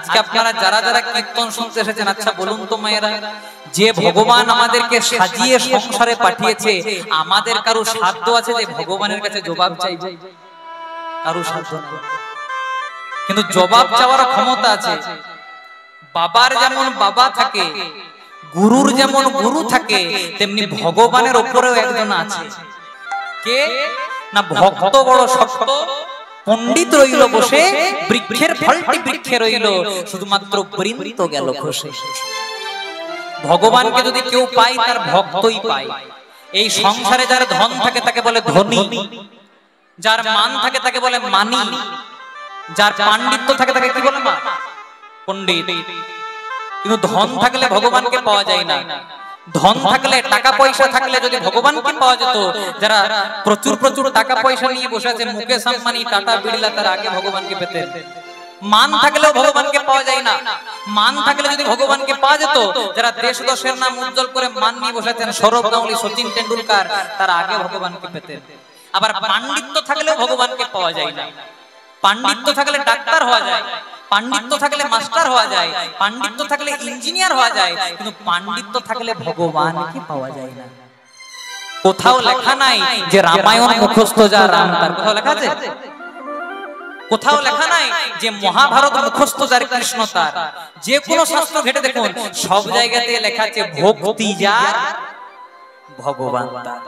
আজকে আপনারা যারা যারা কীর্তন শুনতে এসেছেন, আচ্ছা বলুন তো মায়েরা, যে ভগবান আমাদেরকে সাজিয়ে সংসারে পাঠিয়েছে, আমাদের কারো সাধ্য আছে যে ভগবানের কাছে জবাব চাইবে? কারো সাধ্য নেই। কিন্তু জবাব চাওয়ার ক্ষমতা আছে। বাবার যেমন বাবা থাকে, গুরুর যেমন গুরু থাকে, তেমনি ভগবানের উপরেও একজন আছে। কে না? ভক্ত বড় শক্ত, পণ্ডিত রইল বসে, বৃক্ষের ফলটি বৃক্ষে রইল, শুধুমাত্র বৃন্ত গেল খসে। ভগবানকে যদি কেউ পায়, তার ভক্তই পায়। এই সংসারে যার ধন থাকে তাকে বলে ধনী, যার মান থাকে তাকে বলে মানি, যার পাণ্ডিত্য থাকে তাকে কি বলে? পণ্ডিত। কিন্তু ধন থাকলে ভগবানকে পাওয়া যায় না। ধন থাকলে, টাকা পয়সা থাকলে যদি ভগবানকে পাওয়া যেত, যারা প্রচুর প্রচুর টাকা পয়সা নিয়ে বসে আছে, মুকেশ আম্বানি, টাটা বিড়লা, তারা আগে ভগবানকে পেতেন। মান থাকলেও ভগবানকে পাওয়া যায় না। মান থাকলে যদি ভগবানকে পাওয়া যেত, যারা দেশ দশের নাম উজ্জ্বল করে মান নিয়ে বসে আছেন, সৌরভ গাঙ্গুলি, সচিন টেন্ডুলকার, তারা আগে ভগবানকে পেতেন। আবার পাণ্ডিত্য থাকলেও ভগবানকে পাওয়া যায় না। পাণ্ডিত্য থাকলে ডাক্তার হওয়া যায়, পাণ্ডিত্য থাকলে মাস্টার হওয়া যায়, পাণ্ডিত্য থাকলে ইঞ্জিনিয়ার হওয়া যায়, কিন্তু পাণ্ডিত্য থাকলে ভগবানকে পাওয়া যায় না। কোথাও লেখা নাই যে রামায়ণ মুখস্থ যার রাম তার, কোথাও লেখা আছে? কোথাও লেখা নাই যে মহাভারত মুখস্থ যার কৃষ্ণ তার। যে কোনো শাস্ত্র ঘেটে দেখুন, সব জায়গাতে লেখা আছে ভক্তি যার ভগবান তার।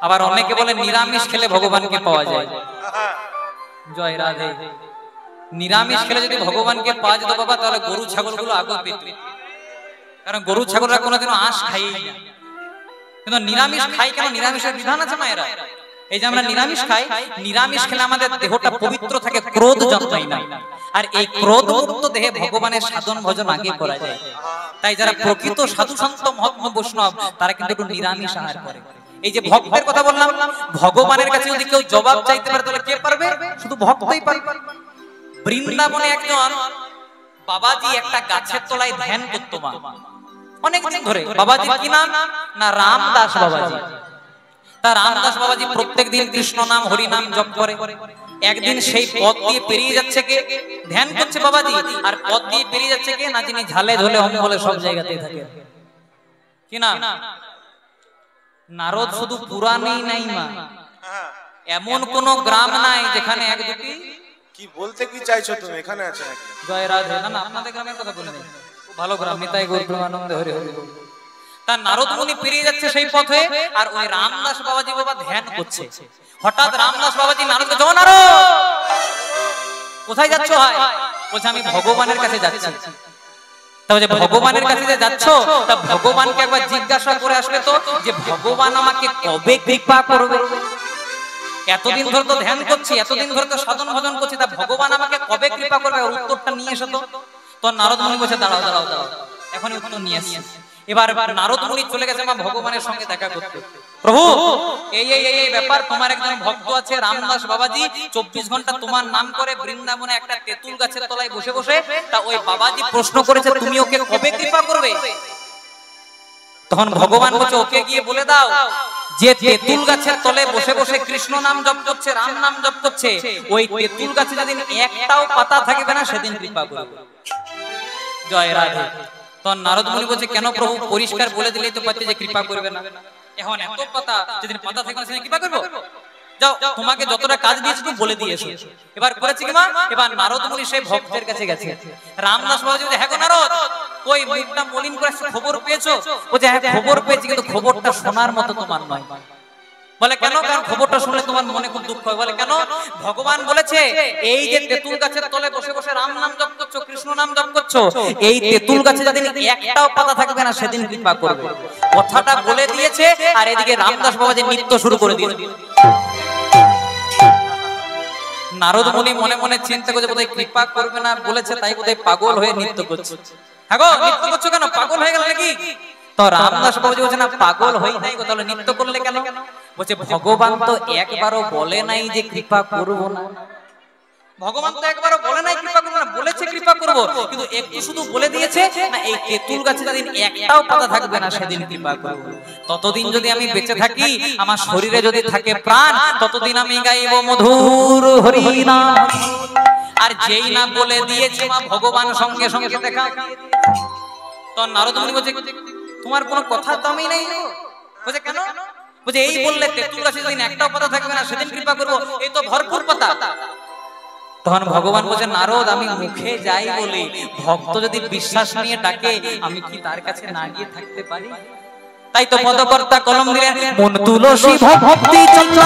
আবার অনেকে বলে নিরামিষ খেলে ভগবানকে পাওয়া যায়। জয় রাধে। নিরামিষ খেলে যদি ভগবানকে পাওয়া যেত বাবা, তাহলে গরু ছাগলগুলো আগে পেত, কারণ গরু ছাগলরা কোনোদিনও আঁশ খাই না। কিন্তু নিরামিষ খাই কেন? নিরামিষের বিধান আছে মায়েরা। এই যে আমরা নিরামিষ খাই, নিরামিষ খেলে আমাদের দেহটা পবিত্র থাকে, ক্রোধ জন্মায় না। আর এই ক্রোধ মুক্ত দেহে ভগবানের সাধন ভজন আগে করা যায়। তাই যারা প্রকৃত সাধু সন্ত মহাত্মা বৈষ্ণব, তারা কিন্তু একটু নিরামিষ আহার করে। এই যে ভক্তের কথা বললাম, ভগবানের কাছে যদি কেউ জবাব চাইতে পারে, তাহলে কে পারবে? শুধু ভক্তই পারবে। বৃন্দাবনে একজন বাবাজি একটা গাছের তলায় ধ্যান করত মা, অনেকদিন ধরে। বাবাজি কি নাম? না রামদাস বাবাজি। তা রামদাস বাবাজি প্রত্যেক দিন কৃষ্ণ নাম হরি নাম জপ করে। একদিন সেই পথ দিয়ে পেরিয়ে যাচ্ছে কে? ধ্যান করছে বাবাজি, আর পথ দিয়ে পেরিয়ে যাচ্ছে কে? না যিনি ঝালে ঝোলে অম্বলে সব জায়গাতেই থাকে। কি নাম? নারদ। শুধু পুরাণেই নাই মা, এমন কোন গ্রাম নাই যেখানে এক দুটি। কি বলতে কি চাইছো তুমি? এখানে আছে নাকি? জয় রাধে। না না, আপনাদের গ্রামের কথা বলে নেই, ভালো গ্রাম, নিতাই গৌর প্রেমানন্দ হরি হরি। তার নারদ মুনি পেরিয়ে যাচ্ছে সেই পথে, আর ওই রামদাস বাবাজি বাবা ধ্যান করছে। হঠাৎ রামদাস বাবাজি নারদকে, জয় নারদ, কোথায় যাচ্ছ? হয় বলছে আমি ভগবানের কাছে যাচ্ছি। তাহলে ভগবানের কাছে যে যাচ্ছ, তা ভগবানকে একবার জিজ্ঞাসা করে আসবে তো, যে ভগবান আমাকে কবে কৃপা করবে? এতদিন ধরে তো ধ্যান করছি, এতদিন ধরে তো সাধন ভজন করছি, তা ভগবান আমাকে কবে কৃপা করবে? উত্তরটা নিয়ে এসো তো। তো নারদ মুনি বলছে দাঁড়াও দাঁড়াও দাঁড়াও, এখনই উত্তর নিয়ে আসি। এবার নারদ মুনি চলে গেছে মা ভগবানের সঙ্গে দেখা করতে। প্রভু, এই এই এই ব্যাপার, তোমার একজন ভক্ত আছে রামদাস বাবাজি, 24 ঘন্টা তোমার নাম করে বৃন্দাবনে একটা তেঁতুল গাছের তলায় বসে বসে। তা ওই বাবাজি প্রশ্ন করেছে তুমি ওকে কবে কৃপা করবে? তখন ভগবান বলছে ওকে গিয়ে বলে দাও, যে তেঁতুল গাছের তলে বসে বসে কৃষ্ণ নাম জপ করছে, রাম নাম জপ করছে, ওই তেঁতুল গাছে যেদিন একটাও পাতা থাকবে না, সেদিন কৃপা করবে। জয় রাধে। তখন নারদ মুনি বলছে কেন প্রভু? পরিষ্কার বলে দিলেই তো পারতে যে কৃপা করবে না। এখন এত পাতা, যেদিন পাতা থাকবে না সেদিন কৃপা করবো? যাও, তোমাকে যতটা কাজ দিয়েছি তুমি বলে দিয়েছো। এবার করেছে কি মা? এবার নারদ মুনি সেই ভক্তের কাছে গেছে। রামদাস বাবাজি বলছে হ্যাঁ গো নারদ, কই মুখটা মলিন করে খবর পেয়েছো? বলছে হ্যাঁ খবর পেয়েছি, কিন্তু খবরটা শোনার মতো তোমার নয়। বলে কেন? কারণ খবরটা শুনলে তোমার মনে খুব দুঃখ হয়। বলে কেন? ভগবান বলেছে এই যে তেঁতুল গাছের তলে বসে বসে রাম নাম জপ করছো, কৃষ্ণ নাম জপ করছো, এই তেঁতুল গাছে যেদিন একটাও পাতা থাকবে না, সেদিন কৃপা করবে। কথাটা বলে দিয়েছে, আর এদিকে রামদাস বাবাজি নৃত্য শুরু করে দিয়েছে। নারদ মুনি মনে মনে চিন্তা করছে বোধহয় কৃপা করবে না বলেছে, তাই বোধহয় পাগল হয়ে নৃত্য করছে। হ্যাঁ গো, নৃত্য করছো কেন? পাগল হয়ে গেল নাকি? তো রামদাস বাবাজি বলছে না, পাগল হই নাই গো। তাহলে নৃত্য করলে কেন? বলছে ভগবান তো একবারও বলে নাই যে কৃপা করব না। ভগবান তো একবারও বলে নাই কৃপা করব না, বলেছে কৃপা করব, কিন্তু একটু শুধু বলে দিয়েছে না এই তেঁতুল গাছে যেদিন একটাও পাতা থাকবে না, সেদিন কৃপা করব। ততদিন যদি আমি বেঁচে থাকি, আমার শরীরে যদি থাকে প্রাণ, ততদিন আমি গাইব মধুর হরি নাম। আর যেই না বলে দিয়েছে মা ভগবান সঙ্গে সঙ্গে দেখা। তো নারদ মুনি বলছে তোমার কোনো কথা তো আমি নাই। বলছে কেন? বলছে এই বললে তেঁতুল গাছে যেদিন একটাও পাতা থাকবে না সেদিন কৃপা করবো, এই তো ভরপুর পাতা। তখন ভগবান বলছে নারদ আমি মুখে যাই বলি, ভক্ত যদি বিশ্বাস নিয়ে ডাকে আমি কি তার কাছে না গিয়ে থাকতে পারি? তাই তো পদকর্তা কলম দিলেন মন তুলসী ভক্তি চন্দ্র,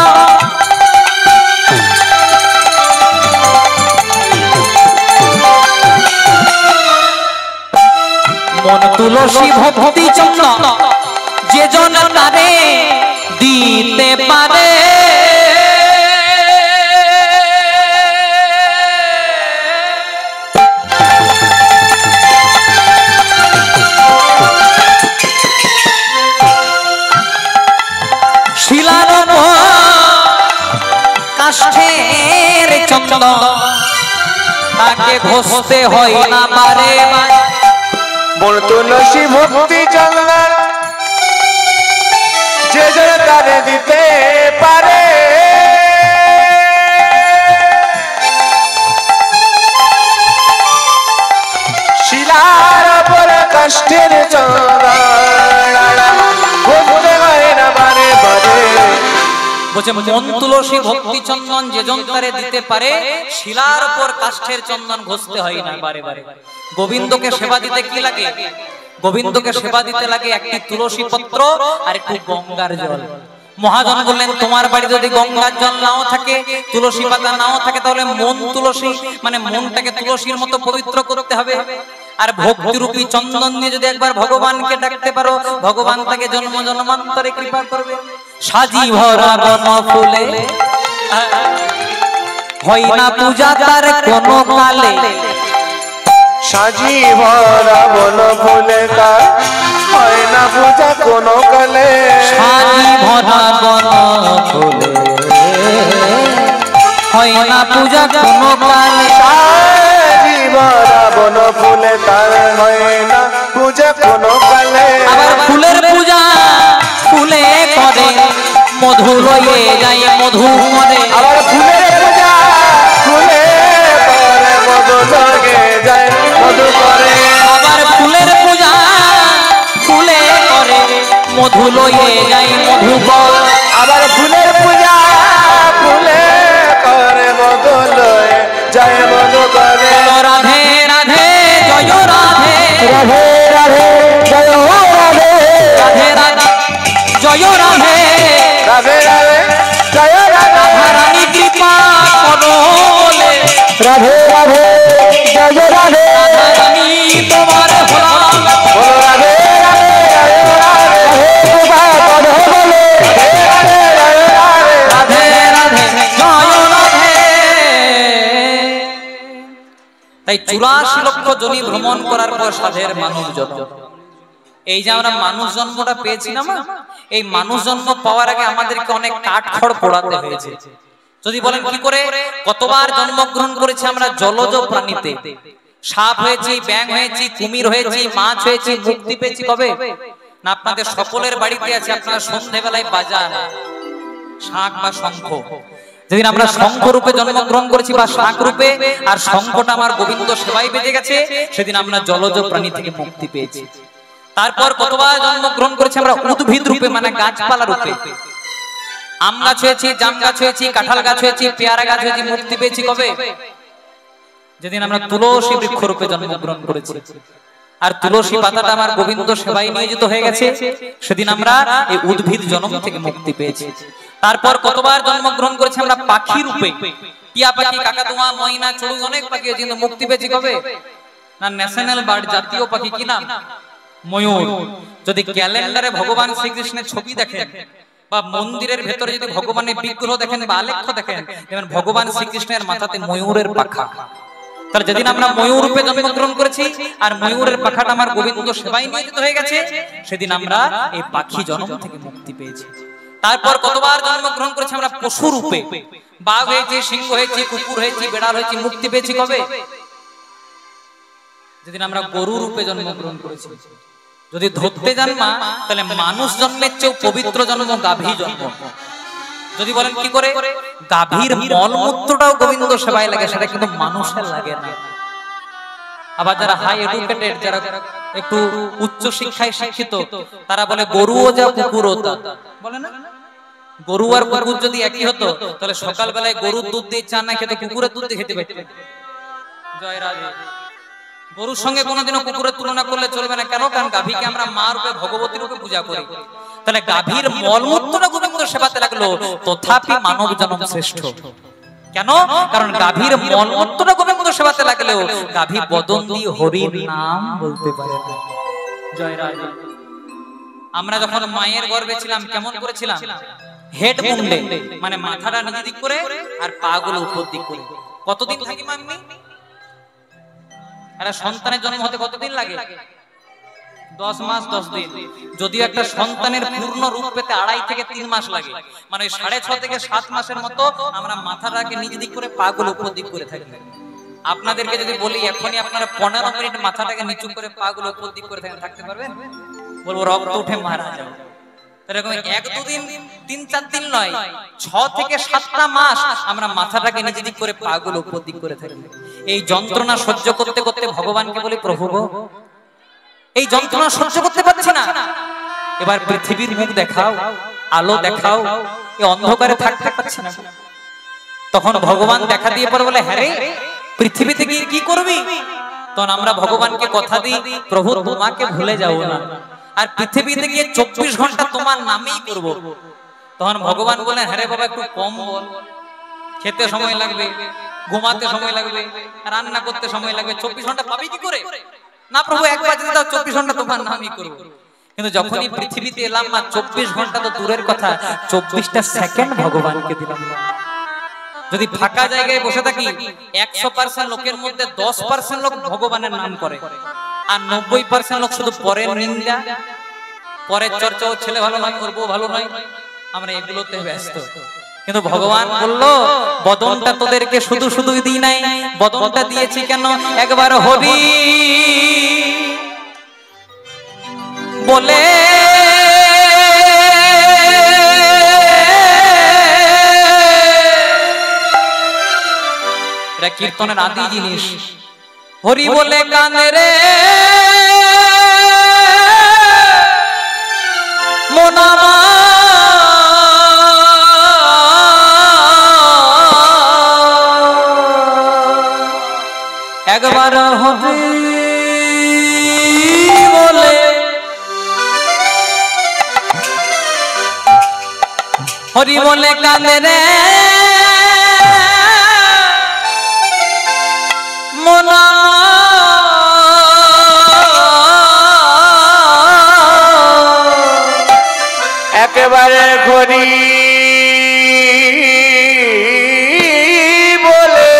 মন তুলসী ভক্তি চন্দ্র যে জন তারে দিতে পারে, শিলার কাষ্ঠের চন্দ্র তাকে ঘষতে হয় না বারে বারে। মন তুলসী ভক্তি চন্দন যে যে তারে দিতে পারে, শিলার উপর কাষ্ঠের চন্দন ঘষতে হয় না বারে বারে। বলছে মন তুলসী ভক্তি চন্দন যে জন তারে দিতে পারে, শিলার উপর কাষ্ঠের চন্দন ঘষতে হয় না বারে বারে। গোবিন্দকে সেবা দিতে কি লাগে? গোবিন্দকে সেবা দিতে লাগে একটি তুলসী পত্র আর একটু গঙ্গার জল। মহাজন বললেন তোমার বাড়ি যদি গঙ্গার জল নাও থাকে, তুলসী পাতা নাও থাকে, তাহলে মন তুলসী মানে মনটাকে তুলসীর মতো পবিত্র করতে হবে। আর ভক্তিরূপী চন্দন দিয়ে যদি একবার ভগবানকে ডাকতে পারো, ভগবান তাকে জন্ম জন্মান্তরে কৃপা করবে। সাজি ভরা বন ফুলে হয় না পূজা তার কোনো কালে, সাজি ভরা বন ফুলে তার হয় না পূজা কোনো কালে, সাজি ভরা বন ফুলে হয় না পূজা কোনো কালে, সাজি ভরা বন ফুলে তার হয় না পূজা কোনো কালে। আবার ফুলের পূজা ফুলে করে মধু লয়ে যায় মধু মরে, আবার ফুলের পূজা ফুলে করে মধু লয়ে যায় মধু করে, আবার ফুলের পূজা ফুলে করে মধু লয়ে যায় মধু করে, আবার ফুলের পূজা ফুলে করে মধু লয়ে যায় মধু করে। রাধে রাধে জয় রাধে, রাধে রাধে জয় রাধে, রাধে রাধে জয় রাধে, রাধে রাধে জয় রাধে, রানী কৃপা করো বলে, রাধে রাধে জয় রাধে, রানী তোমার হলাম বলো রাধে রাধে জয় রাধে, কৃপা করো বলে, রাধে রাধে রাধে রাধে জয় রাধে। তাই 84 লক্ষ জনি ভ্রমণ করার পর সাধের মানুষ জন্ম। এই যে আমরা মানুষ জন্মটা পেয়েছিলাম, এই মানুষ জন্ম পাওয়ার আগে আমাদেরকে অনেক কাঠখড় পোড়াতে হয়েছে। যদি বলেন কি করে, কতবার জন্মগ্রহণ করেছি আমরা জলজ প্রাণীতে, সাপ হয়েছি, ব্যাঙ হয়েছি, কুমির হয়েছি, মাছ হয়েছি, মুক্তি পেয়েছি কবে না? আপনাদের সকলের বাড়িতে আছে, আপনারা সন্ধ্যেবেলায় বাজান শাঁখ বা শঙ্খ। যেদিন আমরা শঙ্খ রূপে জন্মগ্রহণ করেছি বা শাঁখ রূপে, আর শঙ্খটা আমার গোবিন্দ সেবায় বেজে গেছে, সেদিন আমরা জলজ প্রাণী থেকে মুক্তি পেয়েছি। তারপর কতবার জন্মগ্রহণ করেছি আমরা উদ্ভিদ রূপে মানে গাছপালা রূপে, আম গাছ হয়েছি, জাম গাছ হয়েছি, কাঁঠাল গাছ হয়েছি, পেয়ারা গাছ হয়েছি, মুক্তি পেয়েছি কবে? যেদিন আমরা তুলসী বৃক্ষ রূপে জন্মগ্রহণ করেছি। আর তুলসী পাতাটা আমার গোবিন্দ সেবায় নিয়োজিত হয়ে গেছে, সেদিন আমরা এই উদ্ভিদ জন্ম থেকে মুক্তি পেয়েছি। তারপর কতবার জন্মগ্রহণ করেছি আমরা পাখি রূপে, টিয়া পাখি, কাকাতুয়া, ময়না, চড়ুই, অনেক পাখি হয়েছে, কিন্তু মুক্তি পেয়েছি কবে না? ন্যাশনাল বার্ড, জাতীয় পাখি কি নাম? ময়ূর। যদি ক্যালেন্ডারে ভগবান শ্রীকৃষ্ণের ছবি দেখেন বা মন্দিরের ভেতরে যদি ভগবানের বিগ্রহ দেখেন বা আলেখ্য দেখেন, যেমন ভগবান শ্রীকৃষ্ণের মাথাতে ময়ূরের পাখা। তাহলে যেদিন আমরা ময়ূর রূপে জন্মগ্রহণ করেছি আর ময়ূরের পাখাটা আমার গোবিন্দ সেবায় নিয়োজিত হয়ে গেছে, সেদিন আমরা এই পাখি জন্ম থেকে মুক্তি পেয়েছি। তারপর কতবার জন্মগ্রহণ করেছি আমরা পশু রূপে, বাঘ হয়েছি, সিংহ হয়েছি, কুকুর হয়েছি, বেড়াল হয়েছি, মুক্তি পেয়েছি কবে? যেদিন আমরা গরু রূপে জন্মগ্রহণ করেছি। যদি ধরতে যান মা, তাহলে মানুষ জন্মের চেয়েও পবিত্র জন্ম গাভী জন্ম। যদি বলেন কি করে, গাভীর মলমূত্রটাও গোবিন্দ সেবায় লাগে, সেটা কিন্তু মানুষের লাগে না। আবার যারা হাই এডুকেটেড, যারা একটু উচ্চ শিক্ষায় শিক্ষিত, তারা বলে গরুও যা কুকুরও তা। বলে না, গরু আর কুকুর যদি একই হতো তাহলে সকালবেলায় গরুর দুধ দিয়ে চা না খেতে কুকুরের দুধ দিয়ে খেতে পারতেন। জয় রাধে। গরুর সঙ্গে কোনোদিনও কুকুরের তুলনা করলে চলবে না। কেন? কারণ গাভীকে আমরা মা রূপে, ভগবতী রূপে পূজা করি। তাহলে গাভীর মলমূত্রটা গোবিন্দ সেবাতে লাগলো, তথাপি মানব জন্ম শ্রেষ্ঠ। কেন? কারণ গাভীর মলমূত্রটা গোবিন্দ সেবাতে লাগলেও গাভী বদন দিয়ে হরির নাম বলতে পারে না। জয় রাধে। আমরা যখন মায়ের গর্ভে ছিলাম কেমন করেছিলাম? হেড মুন্ডে, মানে মাথাটা নিচে দিক করে আর পা গুলো উপর দিক করে। কতদিন থাকি মাম্মি? আরে সন্তানের জন্ম হতে কতদিন লাগে? 10 মাস 10 দিন। যদিও একটা সন্তানের পূর্ণ রূপ পেতে 2.5 থেকে 3 মাস লাগে, মানে 6.5 থেকে 7 মাসের মতো আমরা মাথাটাকে নিচে দিক করে পা গুলো উপর দিক করে থাকি। আপনাদেরকে যদি বলি এখনই আপনারা 15 মিনিট মাথাটাকে নিচু করে পা গুলো উপর দিক করে থাকতে পারবেন? বলবো রক্ত উঠে মারা যাবে। এরকম 1-2 দিন, 3-4 দিন নয়, 6 থেকে 7টা মাস আমরা মাথাটাকে নিচে দিক করে পা গুলো উপর দিক করে থাকি। এই যন্ত্রণা সহ্য করতে করতে ভগবানকে বলি, প্রভু গো, এই যন্ত্রণা সহ্য করতে পারছি না, এবার পৃথিবীর মুখ দেখাও, আলো দেখাও, এই অন্ধকারে থাকতে পারছি না। তখন ভগবান দেখা দিয়ে পরে বলে, হ্যাঁ রে, পৃথিবীতে গিয়ে কি করবি? তখন আমরা ভগবানকে কথা দিই, প্রভু তোমাকে ভুলে যাব না, আর পৃথিবীতে গিয়ে 24 ঘন্টা তোমার নামেই করব। তখন ভগবান বলেন, হ্যাঁ রে বাবা, একটু কম বল, খেতে সময় লাগবে, ঘুমাতে সময় লাগবে, রান্না করতে সময় লাগবে, 24 ঘন্টা পাবি কি করে? না প্রভু, একবার যদি দাও 24 ঘন্টা তোমার নামই করব। কিন্তু যখনই পৃথিবীতে এলাম না, 24 ঘন্টা তো দূরের কথা, 24টা সেকেন্ড ভগবানকে দিলাম। যদি ফাঁকা জায়গায় বসে থাকি, 100% লোকের মধ্যে 10% লোক ভগবানের নাম করে, আর 90% লোক শুধু পরের নিন্দা, পরের চর্চা, ও ছেলে ভালো নয়, ওর বউ ভালো নয়, আমরা এগুলোতে ব্যস্ত। কিন্তু ভগবান বলল, বদনটা তোদেরকে শুধু শুধু দিই নাই, বদনটা দিয়েছি কেন? একবার হরি বলে এটা কীর্তনের আদি জিনিস। হরি বলে কানে রে মনামা, একবার হরি বলে হরি বলে কানে রে মনা, একেবারে ঘড়ি বলে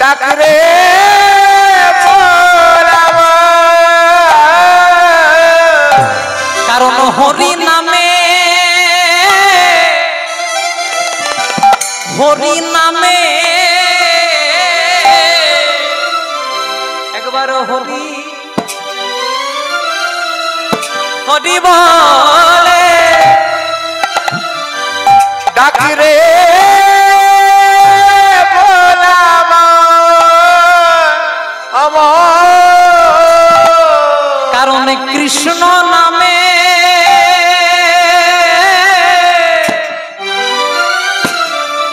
ডাকরে কারণ হরি নামে, হরি নামে একবার হরি হরি বলে ডাকরে কারণ কৃষ্ণ নামে,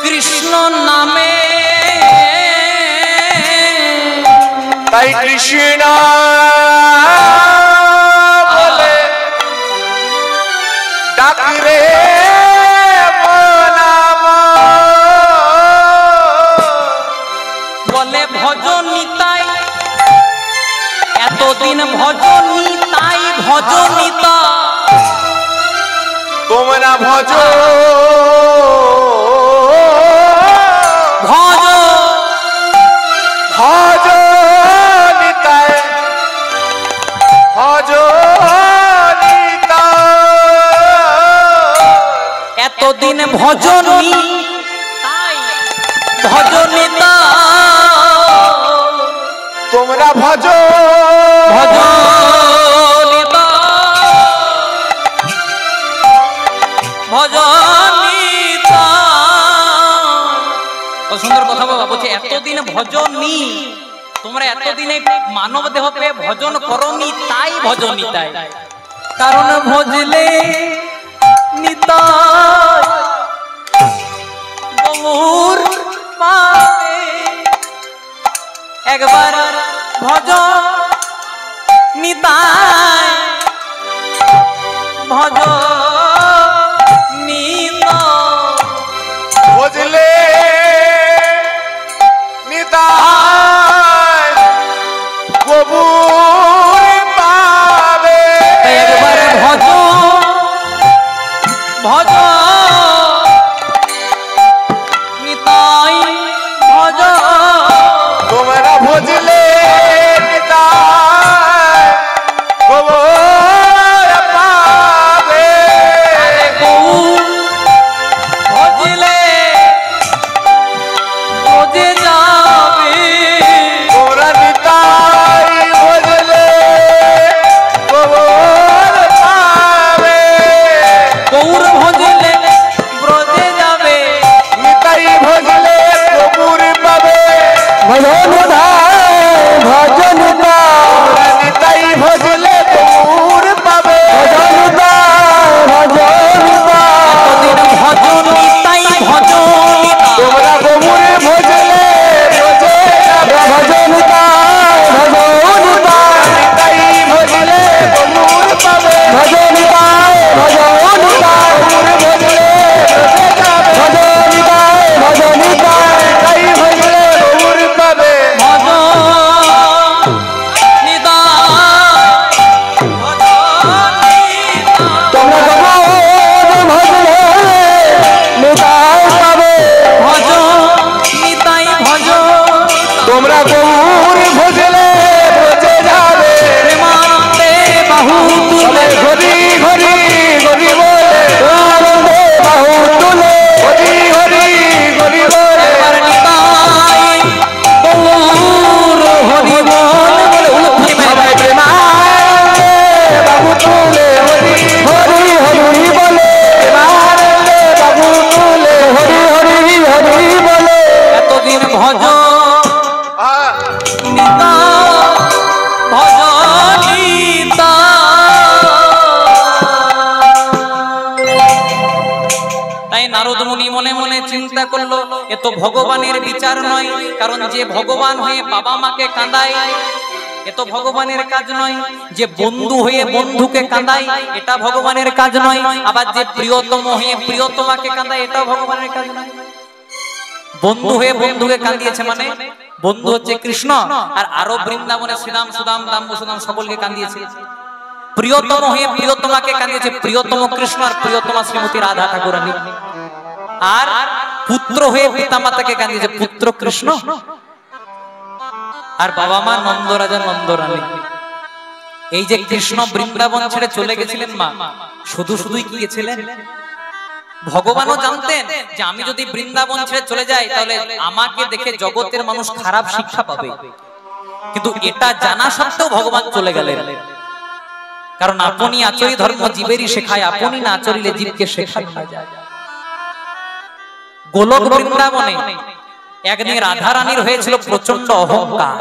কৃষ্ণ নামে তাই কৃষ্ণ বলে ডাকরে বলে ভজনিতাই, এতদিন ভজনিতাই ভজনিতা, তোমরা ভজ ভজ ভজ নিতায় ভজ এতদিন ভজনী ভজনিতা, তোমরা ভজ ভজনিতা ভজনিতা। সুন্দর কথা বাবা বলছে, এতদিন ভজনী, তোমরা এতদিনে মানব দেহ পেয়ে ভজন করনি, তাই ভজনিতাই। কারণ ভজলে নিতাই গৌর পাবে। একবার ভজ নিতাই ভজ ভজলে নিতাই গৌর পাবে। একবার ভজ ভজ নিতাই ভজ। তোমরা ভজলে নিতাই গৌর পাবে। ভজলে ভজে যাবে। তোমরা নিতাই ভজলে গৌর পাবে। গৌর ভজলে ব্রজে যাবে। নিতাই ভজলে গৌর পাবে। নিতাই ভজলে গৌর পাবে। ভজন নিতাই ভজন। তোমরা গৌর ভজলে ভজে যাবে। নিতাই ভজলে গৌর পাবে। গৌর ভজলে ভজে যাবে। নিতাই ভজলে গৌর পাবে। তোমরা গৌর ভজলে ভজে যাবে। বলে হরি হরি হরি বলে। হরি হরি হরি বলে। সবাই প্রেমানন্দে বাবু তুলে হরি হরি হরি বলে। প্রেমানন্দে বাবু তুলে হরি হরি হরি বলে। এতদিন ভজ আহ, নিতা ভজনিতা। তাই নারদ মুনি মনে মনে চিন্তা করলো, এ তো ভগবানের বিচার নয়। কারণ যে ভগবান হয়ে বাবা মাকে কাঁদায়, এ তো ভগবানের কাজ নয়। যে বন্ধু হয়ে বন্ধুকে কাঁদায়, এটা ভগবানের কাজ নয়। আবার যে প্রিয়তম হয়ে প্রিয়তমাকে কাঁদায়, এটা ভগবানের কাজ নয়। বন্ধু হয়ে বন্ধুকে কাঁদিয়েছে মানে বন্ধু হচ্ছে কৃষ্ণ, আর আরো বৃন্দাবনে শ্রীরাম সুদাম দাম সুদাম সকলকে কাঁদিয়েছে। প্রিয়তম হয়ে প্রিয়তমাকে কাঁদিয়েছে প্রিয়তম কৃষ্ণ আর প্রিয়তমা শ্রীমতী রাধা ঠাকুরানী। আর পুত্র হয়ে পিতামাতাকে কাঁদিয়েছে পুত্র কৃষ্ণ আর বাবা মা নন্দরাজা নন্দরানী। এই যে কৃষ্ণ বৃন্দাবন ছেড়ে চলে গেছিলেন মা, শুধু শুধুই কি গেছিলেন? ভগবানও জানতেন যে আমি যদি বৃন্দাবন ছেড়ে চলে যাই তাহলে আমাকে দেখে জগতের মানুষ খারাপ শিক্ষা পাবে। কিন্তু এটা জানা সত্ত্বেও ভগবান চলে গেলেন। কারণ আপনি আচরি ধর্ম জীবেরই শেখায়, আপনি না আচরিলে জীবকে শেখায় না যায়। গোলক বৃন্দাবনে একদিন রাধারানীর হয়েছিল প্রচন্ড অহংকার।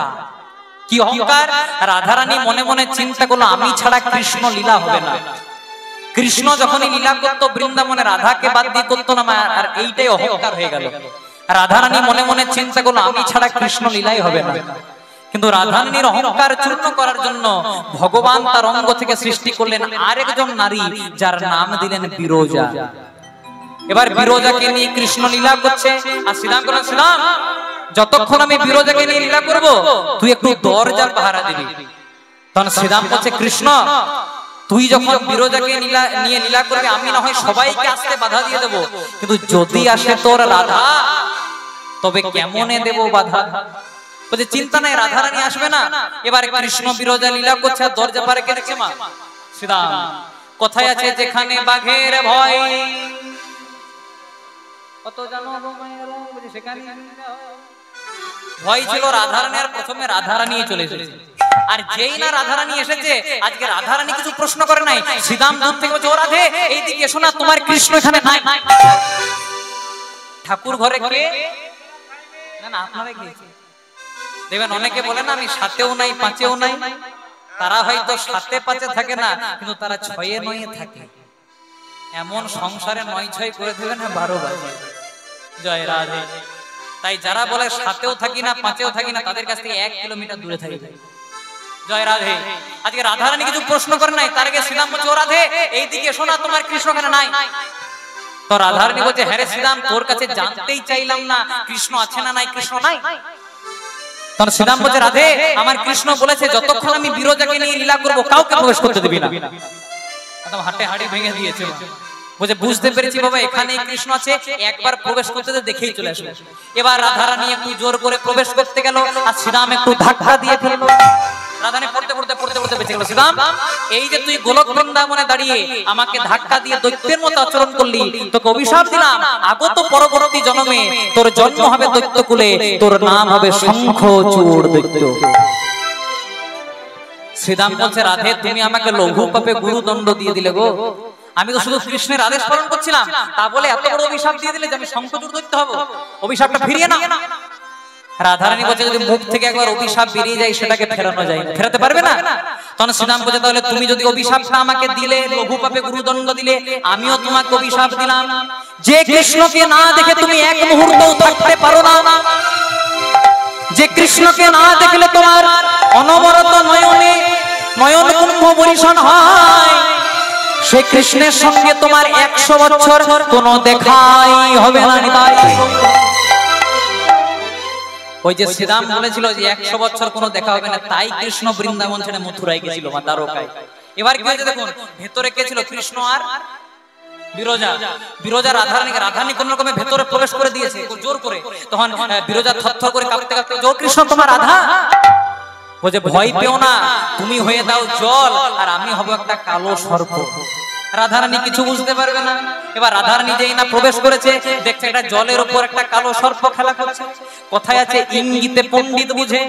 কি অহংকার? রাধারানী মনে মনে চিন্তা করলো আমি ছাড়া কৃষ্ণ লীলা হবে না। কৃষ্ণ যখনই লীলা করতো বৃন্দাবনে রাধাকে বাদ দিয়ে করতো না, আর এইটাই অহংকার হয়ে গেল। রাধারানী মনে মনে চিন্তা করলো আমি ছাড়া কৃষ্ণ লীলাই হবে না। কিন্তু রাধারানীর অহংকার চূর্ণ করার জন্য ভগবান তার অঙ্গ থেকে সৃষ্টি করলেন আরেকজন নারী, যার নাম দিলেন বিরজা। এবার বিরজাকে নিয়ে কৃষ্ণ লীলা করছে, আর শ্রীরাম বলেন শ্রীরাম যতক্ষণ আমি বিরজাকে নিয়ে লীলা করব তুই একটু দরজার পাহারা দিবি। তখন শ্রীরাম বলছে কৃষ্ণ তুই যখন বিরজাকে নিয়ে লীলা করবি আমি না হয় সবাইকে আসতে বাধা দিয়ে দেবো, কিন্তু যদি আসে তোর রাধা তবে কেমনে দেব বাধা? বলছে চিন্তা নাই, রাধারানী আসবে না। এবার কৃষ্ণ বিরজা লীলা করছে আর দরজা পারে কে দেখছে? মা শ্রীরাম। কথায় আছে যেখানে বাঘের ভয় কত জানো সেখানে ভয় ছিল রাধারানী, আর প্রথমে রাধারানী চলে এসেছে। আর যেই না রাধারানী এসেছে, আজকে রাধারানী কিছু প্রশ্ন করে নাই, শ্রীদাম দূর থেকে বলছে ও রাধে এইদিকে এসো না, তোমার কৃষ্ণ এখানে নাই। ঠাকুর ঘরে কে? না না আপনারা গিয়েছে দেখবেন অনেকে বলে না আমি সাতেও নাই পাঁচেও নাই, তারা হয়তো সাতে পাঁচে থাকে না, কিন্তু তারা ছয়ে নয়ে থাকে। এমন সংসারে ৯-৬ করে দেবে না ১২ বাজে। জয় রাধে। তাই যারা বলে সাতেও থাকি না পাঁচেও থাকি না, তাদের কাছ থেকে ১ কিলোমিটার দূরে থাকি। জয় রাধে। আজকে রাধারানী কিছু প্রশ্ন করে নাই, তার আগে শ্রীরাম বলছে ও রাধে এইদিকে এসো না, তোমার কৃষ্ণ এখানে নাই। তো রাধারানী বলছে হ্যাঁ রে শ্রীরাম, তোর কাছে জানতেই চাইলাম না কৃষ্ণ আছে না নাই, কৃষ্ণ নাই। তখন শ্রীরাম বলছে রাধে আমার কৃষ্ণ বলেছে যতক্ষণ আমি বিরজাকে নিয়ে লীলা করব কাউকে প্রবেশ করতে দিবি না। একদম হাটে হাড়ি ভেঙে দিয়েছে। বলছে বুঝতে পেরেছি বাবা, এখানেই কৃষ্ণ আছে, একবার প্রবেশ করতে দেখেই চলে আসবে। এবার রাধারানী একটু জোর করে প্রবেশ করতে গেল, আর শ্রীরাম একটু ধাক্কা দিয়ে ফেললো। রাধারানী পড়তে পড়তে পড়তে পড়তে বেঁচে গেল। শ্রীরাম এই যে তুই গোলক বৃন্দাবনে দাঁড়িয়ে আমাকে ধাক্কা দিয়ে দৈত্যের মতো আচরণ করলি, তোকে অভিশাপ দিলাম, আগত পরবর্তী জন্মে তোর জন্ম হবে দৈত্যকুলে, তোর নাম হবে শঙ্খচূড় দৈত্য। শ্রীরাম বলছে রাধে তুমি আমাকে লঘু পাপে গুরুদণ্ড দিয়ে দিলে গো, আমি তো শুধু কৃষ্ণের আদেশ পালন করছিলাম, তা বলে এত বড় অভিশাপ দিয়ে দিলে যে আমি শঙ্খচূড় দৈত্য হব, অভিশাপটা ফিরিয়ে না। রাধারানী বলছে যদি মুখ থেকে একবার অভিশাপ বেরিয়ে যায় সেটাকে ফেরানো যায় না, ফেরাতে পারবে না। তখন শ্রীরাম বলছে তাহলে তুমি যদি অভিশাপটা আমাকে দিলে, লঘু পাপে গুরুদণ্ড দিলে, আমিও তোমাকে অভিশাপ দিলাম, যে কৃষ্ণকে না দেখে তুমি এক মুহূর্তও থাকতে পারো না, যে কৃষ্ণকে না দেখলে তোমার অনবরত নয়নে নয়ন কুম্ভ বরিশন হয়, সে কৃষ্ণের সঙ্গে তোমার 100 বছর কোনো দেখাই হবে না। ওই যে শ্রীরাম বলেছিল যে 100 বছর কোনো দেখা হবে না, তাই কৃষ্ণ বৃন্দাবন ছেড়ে মথুরায় গেছিল, মা দ্বারকায়। এবার কি হয়েছে দেখুন, ভেতরে কে ছিল? কৃষ্ণ আর বিরজা। বিরজা রাধারানী কোন রকমে ভেতরে প্রবেশ করে দিয়েছে জোর করে। তখন বিরজা থরথর করে কাঁপতে কাঁপতে জোর কৃষ্ণ তোমার রাধা বলছে ভয় পেও না, তুমি হয়ে দাও জল আর আমি হব একটা কালো সর্প। রাধারানী কিছু বুঝতে পারবে না। এবার রাধারানী যেই না প্রবেশ করেছে, দেখছে একটা জলের উপর একটা কালো সর্প খেলা করছে। কথায় আছে ইঙ্গিতে পণ্ডিত বুঝে।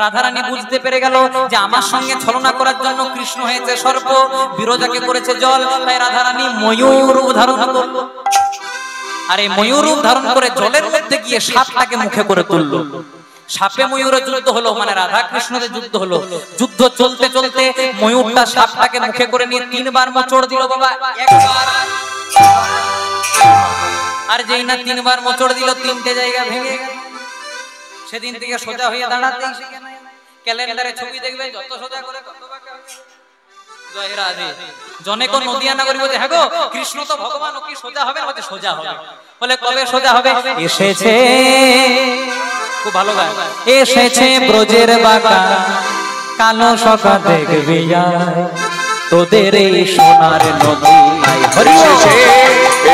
রাধারানী বুঝতে পেরে গেল যে আমার সঙ্গে ছলনা করার জন্য কৃষ্ণ হয়েছে সর্প, বিরজাকে করেছে জল, তাই রাধারানী ময়ূর রূপ ধারণ করল। আর এই ময়ূর রূপ ধারণ করে জলের মধ্যে গিয়ে সাপটাকে মুখে করে তুলল। সাপে ময়ূরে যুদ্ধ হলো, মানে রাধা কৃষ্ণদের যুদ্ধ হলো। যুদ্ধ চলতে চলতে ময়ূরটা সাপটাকে মুখে করে নিয়ে 3 বার মোচড় দিল বাবা, একবার। আর যেই না 3 বার মোচড় দিল, 3টে জায়গা ভেঙে গেল। সেদিন থেকে সোজা হয়ে দাঁড়াতেই শিখে নাই। ক্যালেন্ডারে ছবি দেখবে যত সোজা করে তত বাঁকা হবে। জয় রাধে। জনেক নদিয়া নগরী বলছে হ্যাঁ গো কৃষ্ণ তো ভগবান, ও কি সোজা হবে? বলছে সোজা হবে। বলে কবে সোজা হবে? এসেছে, খুব ভালো গায়, এসেছে ব্রজের বাঁকা কালো সখা দেখবি তোদের এই সোনার নদী। এসেছে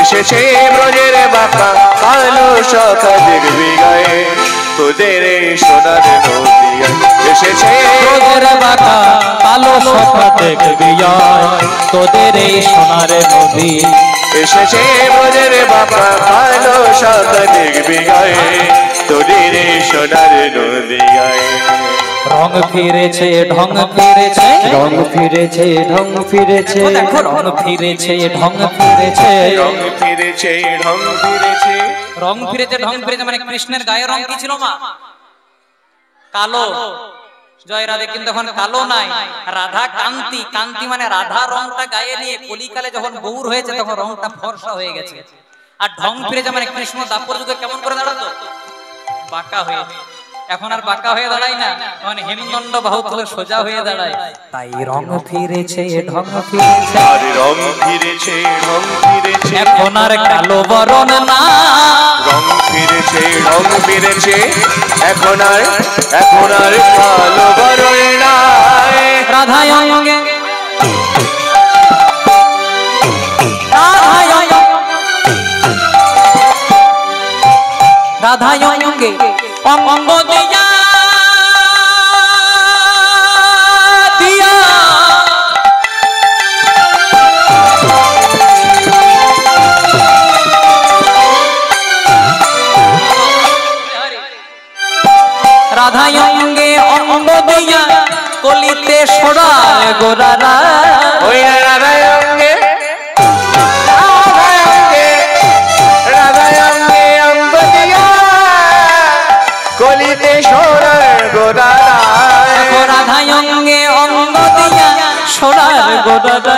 এসেছে ব্রজের বাঁকা কালো সখা দেখবি গায়ে তোদের এই সোনার নদী। এসেছে ব্রজের বাঁকা কালো সখা দেখবি তোদের এই সোনার নদী। এসেছে ব্রজের বাঁকা কালো সখা দেখবি গায়ে তোদের এই সোনার নদী গায়ে। রং ফিরেছে ঢং ফিরেছে, রং ফিরেছে ঢং ফিরেছে, দেখো রং ফিরেছে ঢং ফিরেছে, রং ফিরেছে ঢং ফিরেছে, রং ফিরেছে ঢং ফিরেছে। মানে কৃষ্ণের গায়ে রং কি ছিল মা? কালো। জয় রাধে। কিন্তু এখন কালো নাই, রাধা কান্তি। কান্তি মানে রাধা রংটা গায়ে নিয়ে কলিকালে যখন গৌর হয়েছে তখন রংটা ফর্সা হয়ে গেছে। আর ঢং ফিরেছে মানে কৃষ্ণ দাপর যুগে কেমন করে দাঁড়াতো? বাঁকা হয়ে। এখন আর বাঁকা হয়ে দাঁড়ায় না, মানে হেমদণ্ড বাহু তুলে সোজা হয়ে দাঁড়ায়। তাই রং ফিরেছে ঢং ফিরেছে, আর রং ফিরেছে ঢং ফিরেছে, এখন আর কালো বরণ না। রং ফিরেছে ঢং ফিরেছে, এখন আর কালো বরণ নাই। রাধা অঙ্গে রাধা অঙ্গে অঙ্গ দিয়া দিয়া রাধা অঙ্গে অঙ্গ দিয়া কলিতে সোনার গোরারা ওই রাধায় অঙ্গে রাধায় অঙ্গে অঙ্গ দিয়া কলিতে সোনার গোরারা রাধায় অঙ্গে অঙ্গ দিয়া সোনার গোরারা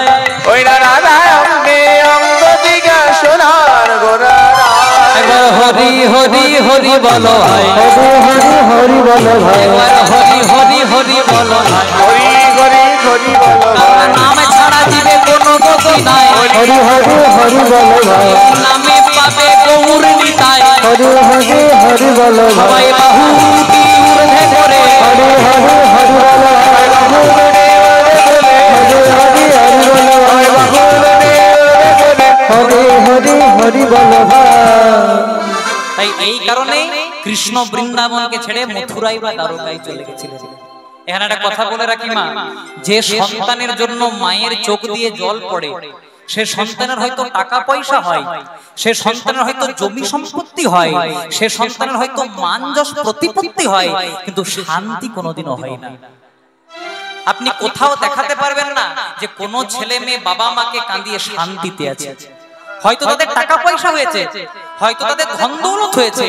ওই রাধায় অঙ্গে অঙ্গ দিয়া সোনার গোরারা একবার হরি হরি হরি বলো ভাই হরি হরি বলো ভাই একবার হরি হরি হরি বলো ভাই হরি হরি হরি বলো তার নাম ছাড়া দিবে কোনো গতি নাই হরি হরি হরি বলো ভাই নামে পাবে গৌর নিতাই হরি হরি হরি বলো ভাই সবাই বাহুটি ঊর্ধ্বে করে হরি হরি হরি বলো ভাই হরি হরি হরি বলো ভাই হরি হরি হরি বলো ভাই। তাই এই কারণে কৃষ্ণ বৃন্দাবনকে ছেড়ে মথুরাই বা দ্বারকায় চলে গেছিলেন। এখানে একটা কথা বলে রাখি মা, যে সন্তানের জন্য মায়ের চোখ দিয়ে জল পড়ে সে সন্তানের হয়তো টাকা পয়সা হয়, সে সন্তানের হয়তো জমি সম্পত্তি হয়, সে সন্তানের হয়তো মান যশ প্রতিপত্তি হয়, কিন্তু শান্তি কোনোদিনও হয় না। আপনি কোথাও দেখাতে পারবেন না যে কোন ছেলে মেয়ে বাবা মাকে কাঁদিয়ে শান্তিতে আছে। হয়তো তাদের টাকা পয়সা হয়েছে, হয়তো তাদের ধন দৌলত হয়েছে,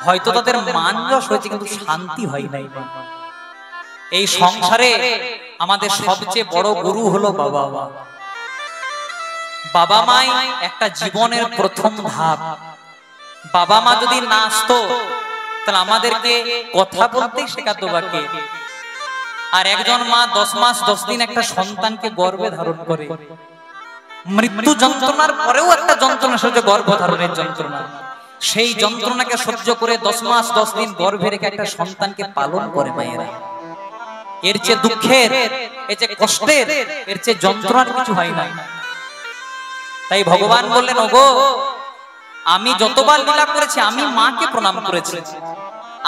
হয়তো তাদের মান যশ হয়েছে, কিন্তু শান্তি হয় নাই। এই সংসারে আমাদের সবচেয়ে বড় গুরু হলো বাবা মা। বাবা মাই একটা জীবনের প্রথম ধাপ। বাবা মা যদি না আসতো তাহলে আমাদেরকে কথা বলতেই শেখাতো বাকি। আর একজন মা 10 মাস 10 দিন একটা সন্তানকে গর্ভে ধারণ করে, মৃত্যু যন্ত্রণার পরেও একটা যন্ত্রণা সহ্য, গর্ভধারণের যন্ত্রণা, সেই যন্ত্রণাকে সহ্য করে 10 মাস 10 দিন গর্ভে রেখে একটা সন্তানকে পালন করে মায়েরা। এর চেয়ে দুঃখের, এর চেয়ে কষ্টের, এর চেয়ে যন্ত্রণার কিছু হয় না। তাই ভগবান বললেন, ওগো আমি যতবার লীলা করেছি আমি মাকে প্রণাম করেছি,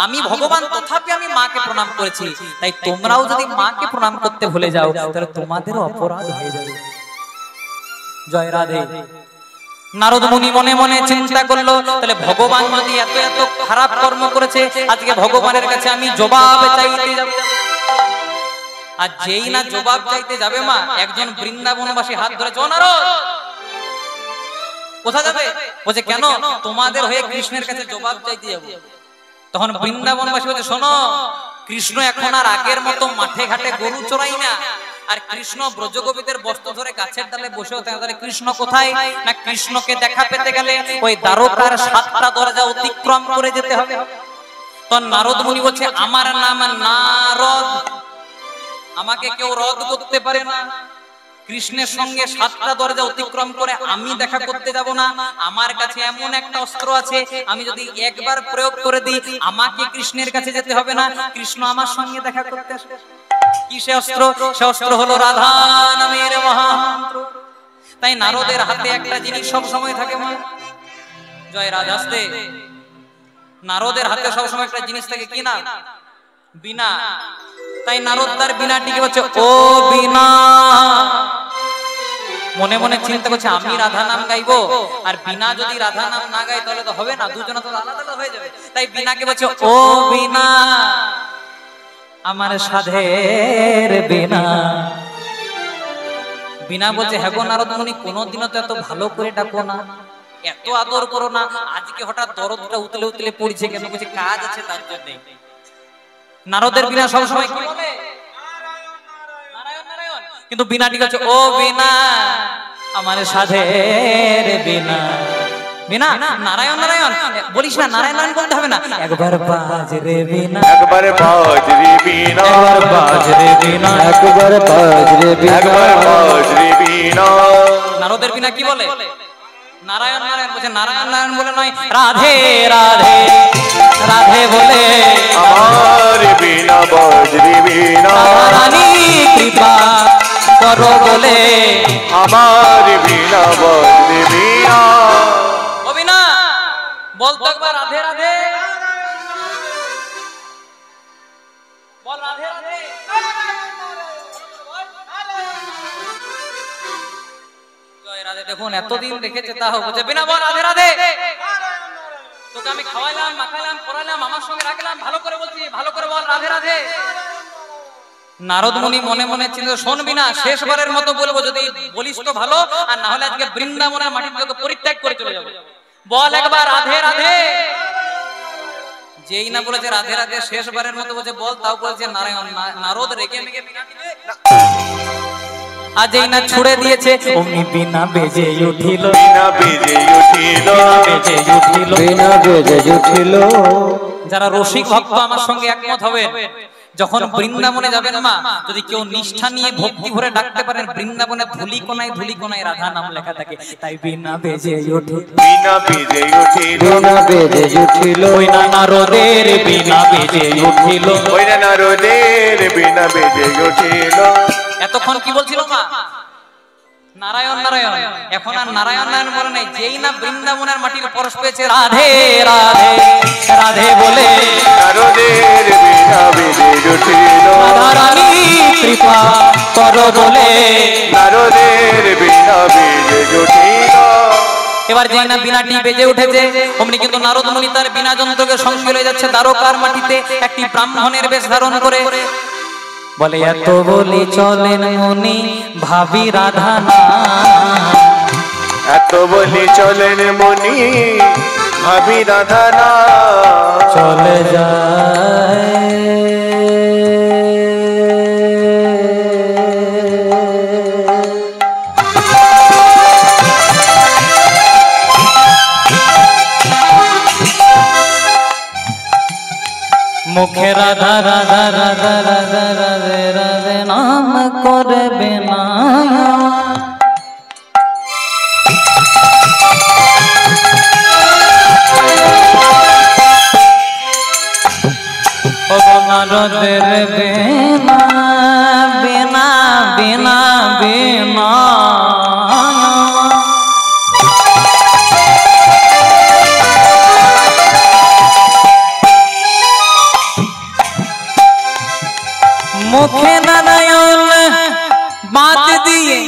আমি ভগবান তথাপি আমি মাকে প্রণাম করেছি। তাই তোমরাও যদি মাকে প্রণাম করতে ভুলে যাও তাহলে তোমাদেরও অপরাধ হয়ে যাবে। জয় রাধে। নারদ মুনি মনে মনে চিন্তা করলো, তাহলে ভগবান যদি এত এত খারাপ কর্ম করেছে, আজকে ভগবানের কাছে আমি জবাব চাইতে যাব। আর যেই না জবাব চাইতে যাবে মা, একজন বৃন্দাবনবাসী হাত ধরে, ও নারদ কোথা যাবে? বলছে কেন? তোমাদের হয়ে কৃষ্ণের কাছে জবাব চাইতে যাব। তখন বৃন্দাবনবাসী বলছে, শোনো, কৃষ্ণ এখন আর আগের মতো মাঠে ঘাটে গরু চড়াই না, আর কৃষ্ণ ব্রজগোপীদের বস্ত্র ধরে গাছের ডালে বসেও থাকে। তাহলে কৃষ্ণ কোথায়? না, কৃষ্ণকে দেখা পেতে গেলে ওই দ্বারকার 7টা দরজা অতিক্রম করে যেতে হবে। তখন নারদ মুনি বলছে, আমার নাম নারদ, আমাকে কেউ রদ করতে পারে না। কৃষ্ণের সঙ্গে 7টা দরজা অতিক্রম করে আমি দেখা করতে যাব না। আমার কাছে এমন একটা অস্ত্র আছে, আমি যদি একবার প্রয়োগ করে দিই আমাকে কৃষ্ণের কাছে যেতে হবে না, কৃষ্ণ আমার সঙ্গে দেখা করতে আসবে। কি সে অস্ত্র? সে অস্ত্র হলো রাধা নামের মহামন্ত্র। তাই নারদের হাতে একটা জিনিস সব সময় থাকে মা, জয় রাধা আসতে। নারদের হাতে সব সময় একটা জিনিস থাকে, কি না? বীণা। তাই নারদ তার বীণাটিকে বলছে, ও বীণা। মনে মনে চিন্তা করছে, আমি রাধা নাম গাইবো, আর বীণা যদি রাধা নাম না গায় তাহলে তো হবে না, দুজনে তো আলাদা আলাদা হয়ে যাবে। তাই বীণাকে বলছে, ও বীণা, আমার সাধের বীণা। বীণা বলছে, হ্যাঁ গো নারদ মুনি, কোনোদিনও তো এত ভালো করে ডাকো না, এত আদর করো না, আজকে হঠাৎ দরদটা উতলে উতলে পড়ছে কেন? বলছে কাজ আছে তার জন্য। নারদের বীণা সবসময় কি বলে? নারায়ণ নারায়ণ। কিন্তু বীণাটি বলছে, ও বীণা, আমার সাধের বীণা। বীণা নারায়ণ নারায়ণ বলিস না, নারায়ণ নারায়ণ বলতে হবে না, একবার বাজ রে বীণা, একবার বাজ রে বীণা, একবার বাজ রে বীণা, একবার বাজ রে বীণা, একবার বাজ রে বীণা। নারদের বীণা কি বলে? নারায়ণ নারায়ণ। বলছে নারায়ণ নারায়ণ বলে নয়, রাধে রাধে রাধে বলে আমার বীণা বাজ রে বীণা, রানী কৃপা করো বলে আমার বীণা বাজ রে বীণা। ও বীণা বলতো একবার রাধে রাধে বল, রাধে রাধে। জয় রাধে। দেখুন এতদিন রেখেছে তাও বলছে বীণা বল রাধে রাধে। তোকে আমি খাওয়াইলাম, মাখাইলাম, পড়াইলাম, আমার সঙ্গে রাখলাম, ভালো করে বলছি, ভালো করে বল রাধে রাধে। নারদ মুনি মনে মনে চিন্তা, শুনবি না, শেষবারের মতো বলবো, যদি বলিস তো ভালো, আর না হলে আজকে বৃন্দাবনের মাটির থেকে পরিত্যাগ করে চলে যাবো। বল একবার রাধে রাধে। যেই না বলেছে রাধে রাধে, শেষবারের মতো বলছে বল, তাও বলছে নারায়ণ। নারদ রেগে মেগে আজ এই না ছুড়ে দিয়েছে, অমনি বিনা বেজে উঠিল, বিনা বেজে উঠিল, বেজে উঠিল, বিনা বেজে উঠিল। যারা রসিক ভক্ত আমার সঙ্গে একমত হবে, যখন বৃন্দাবনে যাবেন মা, যদি কেউ নিষ্ঠা নিয়ে ভক্তি ভরে ডাকতে পারেন, বৃন্দাবনে ধুলি কোনায় রাধা নাম লেখা থাকে। তাই বিনা বেজে উঠিল, বিনা বেজে উঠিল, বিনা বেজে উঠিল। ওই না নারদের বিনা বেজে উঠিল, ওই না নারদের বিনা বেজে উঠিল। এতক্ষণ কি বলছিল মা? নারায়ণ নারায়ণ। এখন আর নারায়ণ নারায়ণ বলে নাই, যেই না বৃন্দাবনের মাটির পরশ পেয়েছে রাধে রাধে রাধে বলে, নারদের বিনা বেজে উঠিল, রাধা রানী কৃপা কর বলে, নারদের বিনা বেজে উঠিল। এবার যেই না বিনাটি বেজে উঠেছে, অমনি কিন্তু নারদ মুনি তার বিনা যন্ত্রকে সঙ্গে লয়ে যাচ্ছে দ্বারকার মাটিতে, একটি ব্রাহ্মণের বেশ ধারণ করে। বলে এত বলি চলেন মুনি ভাবি রাধা না, এত বলি চলেন মনি ভাবি রাধা না, চলে যায় মুখে রাধা রাধা রাধা রাধা রাধে রাধে নাম করবে না, নারদের বিনা বিনা বিনা বিনা, মুখে নারায়ণ বাদ দিয়ে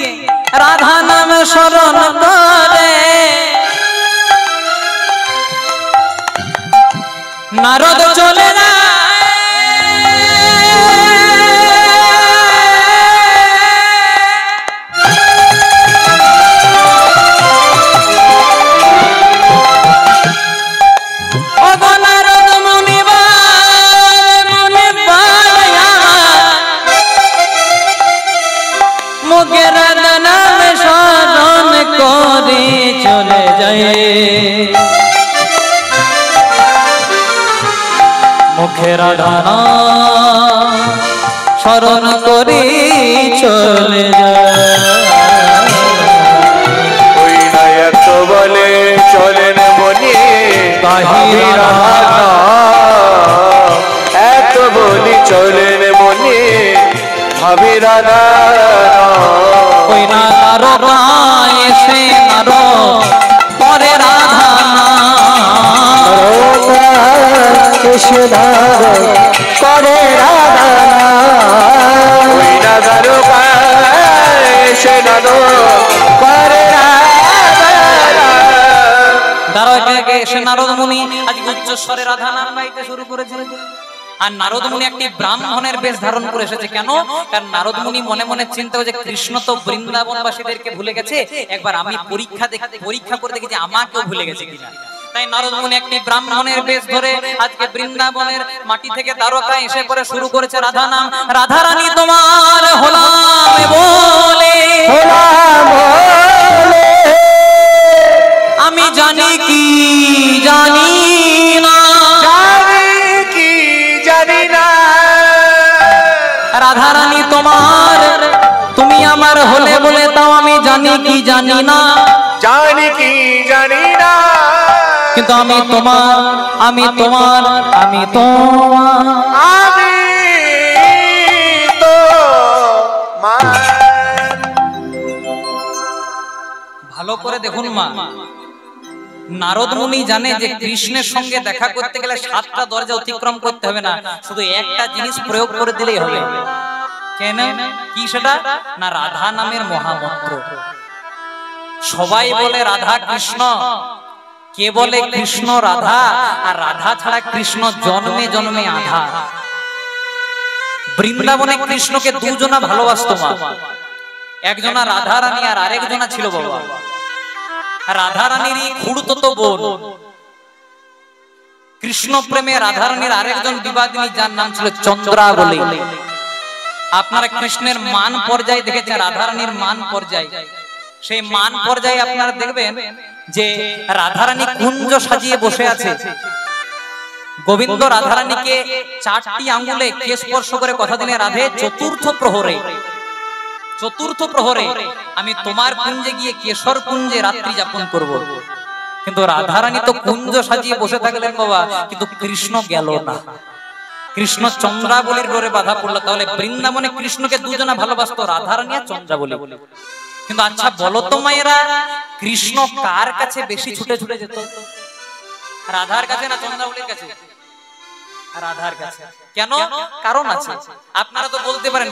রাধা নাম স্মরণ করে, নারদ চলে না চলে যায়, মুখে রাধা নাম স্মরণ করে চলে যায়। ওই না এত বলে চলেন মনি ভাবি রাধা না, এত বলি চলেন মনি ভাবি রাধা না। ওই না তারকা এসে নারো পরে রাধা না, কৃষ্ণধার করে রাধা না, ওই না দ্বারকা এসে নারো করে রাধা না। দ্বারকায় এসে নারদ মুনি আজকে উচ্চস্বরে রাধা নাম গাইতে শুরু করেছে। আর নারদ মুনি একটি ব্রাহ্মণের বেশ ধারণ করে এসেছে। কেন? কারণ নারদ মুনি মনে মনে চিন্তা করে যে কৃষ্ণ তো বৃন্দাবনবাসীদেরকে ভুলে গেছে, একবার আমি পরীক্ষা করে দেখি যে আমাকেও ভুলে গেছে কিনা। তাই নারদ মুনি একটি ব্রাহ্মণের বেশ ধরে আজকে বৃন্দাবনের মাটি থেকে দ্বারকায় এসে পরে শুরু করেছে রাধা নাম। রাধা রানী তোমার হলাম বলে, আমি জানি কি জানি না, রাধা রানী তোমার তুমি আমার হলে বলে তাও আমি জানি কি জানি না, জানি কি জানি না, কিন্তু আমি তোমার আমি তোমার আমি তোমার আমি তো ভালো করে দেখুন মা, নারদ মুনি জানে যে কৃষ্ণের সঙ্গে দেখা করতে গেলে 7টা দরজা অতিক্রম করতে হবে না, শুধু একটা জিনিস প্রয়োগ করে দিলেই হবে। কেন? কি সেটা? না রাধা নামের মহামন্ত্র। সবাই বলে রাধা কৃষ্ণ, কে বলে কৃষ্ণ রাধা, আর রাধা ছাড়া কৃষ্ণ জন্মে জন্মে আধা। বৃন্দাবনে কৃষ্ণকে দুজনা ভালোবাসতো মা, একজনা রাধা রানী আর আরেকজনা ছিল বাবা রাধা রানীরই খুড়তুতো বোন। কৃষ্ণ প্রেমে রাধা রানীর আরেকজন বিবাদিনী যার নাম ছিল চন্দ্রাবলী। আপনারা কৃষ্ণের মান পর্যায়ে দেখেছেন, রাধা রানীর মান পর্যায়ে, সেই মান পর্যায়ে আপনারা দেখবেন যে রাধা রানী কুঞ্জ সাজিয়ে বসে আছে। গোবিন্দ রাধা রানীকে 4টি আঙ্গুলে কে স্পর্শ করে কথা দিলে, রাধে চতুর্থ প্রহরে আমি তোমার কুঞ্জে গিয়ে কেশর কুঞ্জে রাত্রি যাপন করব। কিন্তু রাধা রানী তো কুঞ্জ সাজিয়ে বসে থাকলেন বাবা, কিন্তু কৃষ্ণ গেল না। কৃষ্ণ চন্দ্রাবলীর ডোরে বাধা পড়লো। তাহলে বৃন্দাবনে কৃষ্ণকে দুজনা ভালোবাসতো, রাধা রানী আর চন্দ্রাবলী। কিন্তু আচ্ছা বলো তো মায়েরা, কৃষ্ণ কার কাছে বেশি ছুটে ছুটে যেত? রাধার কাছে না চন্দ্রাবলীর কাছে? রাধার কাছে। কেন? কারণ আছে। আপনারা তো বলতে পারেন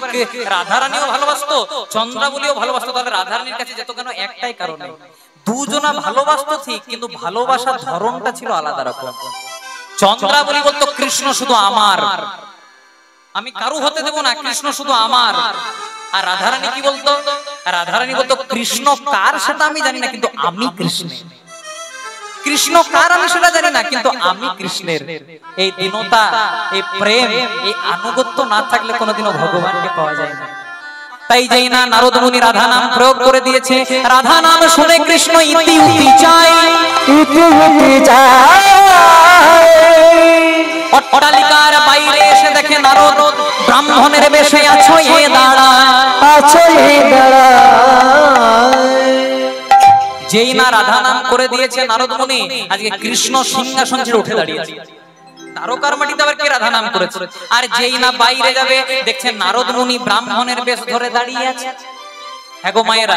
রাধা রানীও ভালোবাসতো, চন্দ্রাবলীও ভালোবাসতো, তাহলে রাধা রানীর কাছে যেত কেন? একটাই কারণে, দুজনা ভালোবাসতো ঠিক, কিন্তু ভালোবাসার ধরনটা ছিল আলাদা রকম। চন্দ্রাবলী বলতো কৃষ্ণ শুধু আমার, আমি কারু হতে দেব না, কৃষ্ণ শুধু আমার। আর রাধারানী কি বলতো? রাধারানী বলতো কৃষ্ণ কার সেটা আমি জানি না, কিন্তু আমি কৃষ্ণের। কৃষ্ণ কার আমি সেটা জানি না, কিন্তু আমি কৃষ্ণের। এই দীনতা, এই প্রেম, এই আনুগত্য না থাকলে কোনোদিনও ভগবানকে পাওয়া যায় না। তাই যেই না নারদ মুনি রাধা নাম প্রয়োগ করে দিয়েছে, রাধা নাম শুনে কৃষ্ণ ইতি উতি চায়, ইতি উতি চায়। অট্টালিকার বাইরে এসে দেখে নারদ ব্রাহ্মণের বেশে আছো এ দাঁড়ায়, আছো এ দাঁড়ায়। যেই না রাধা নাম করে দিয়েছে নারদ মুনি, আজকে কৃষ্ণ সিংহাসন ছেড়ে উঠে দাঁড়িয়েছে। তারকার মাটিতে আবার কে রাধা নাম করেছে? আর যেই না বাইরে যাবে দেখছেন নারদ মুনি ব্রাহ্মণের বেশ ধরে দাঁড়িয়ে আছে। হ্যাঁ গো মায়েরা,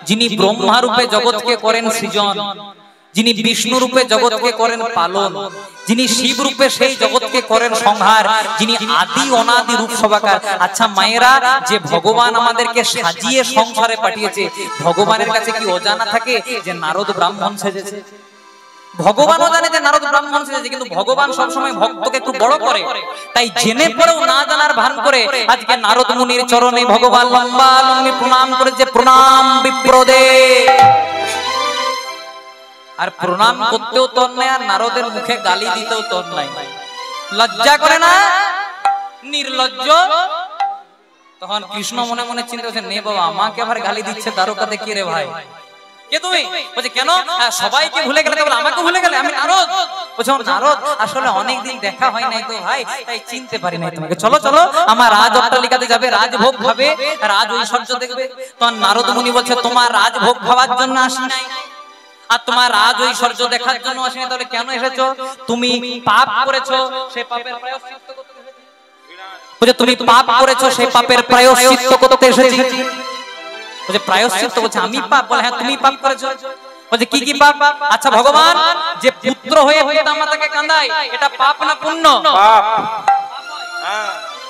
যিনি ব্রহ্মা রূপে জগৎকে করেন সৃজন, যিনি বিষ্ণু রূপে জগৎকে করেন পালন, যিনি শিব রূপে সেই জগৎকে করেন সংহার, যিনি আদি অনাদি রূপ সবাকার। আচ্ছা মায়েরা, যে ভগবান আমাদেরকে সাজিয়ে সংসারে পাঠিয়েছে, ভগবানের কাছে কি অজানা থাকে যে নারদ ব্রাহ্মণ সেজেছে? ভগবানও জানে যে নারদ ব্রাহ্মণ সেজেছে, কিন্তু ভগবান সবসময় ভক্তকে একটু বড় করে। তাই জেনে পড়েও না জানার ভান করে আজকে নারদ মুনির চরণে ভগবান লম্বা লম্বি প্রণাম করেছে, প্রণাম বিপ্রদে। আর প্রণাম করতেও তোর নাই, আর নারদের মুখে গালি দিতেও তোর নাই। লজ্জা করে না? নির্লজ্জ। তখন কৃষ্ণ মনে মনে চিন্তা করছে, নে বাবা আমাকে আবার গালি দিচ্ছে দ্বারকাতে, কে রে ভাই? কে তুমি? বলছে কেন সবাইকে ভুলে গেলে, কেবল আমাকে ভুলে গেলে? আমি নারদ। বলছে নারদ, আসলে অনেকদিন দেখা হয় নাই তো ভাই, তাই চিনতে পারি নাই তোমাকে। চলো চলো আমার রাজ অট্টালিকাতে যাবে, রাজভোগ খাবে, রাজ ঐশ্বর্য দেখবে। তখন নারদ মুনি বলছে তোমার রাজভোগ খাওয়ার জন্য আসি নাই, আর তোমার রাজ ঐশ্বর্য দেখার জন্য আসেনি। তাহলে কেন এসেছো? তুমি পাপ করেছো, সেই পাপের প্রায়শ্চিত্ত করতে এসেছি। বলছে তুমি পাপ করেছো, সেই পাপের প্রায়শ্চিত্ত করতে এসেছি। বলছে প্রায়শ্চিত্ত? বলছে আমি পাপ? বলে হ্যাঁ তুমি পাপ করেছো। বলছে কি কি পাপ? আচ্ছা ভগবান, যে পুত্র হয়ে পিতা মাতাকে কাঁদায়, এটা পাপ না পুণ্য? পাপ।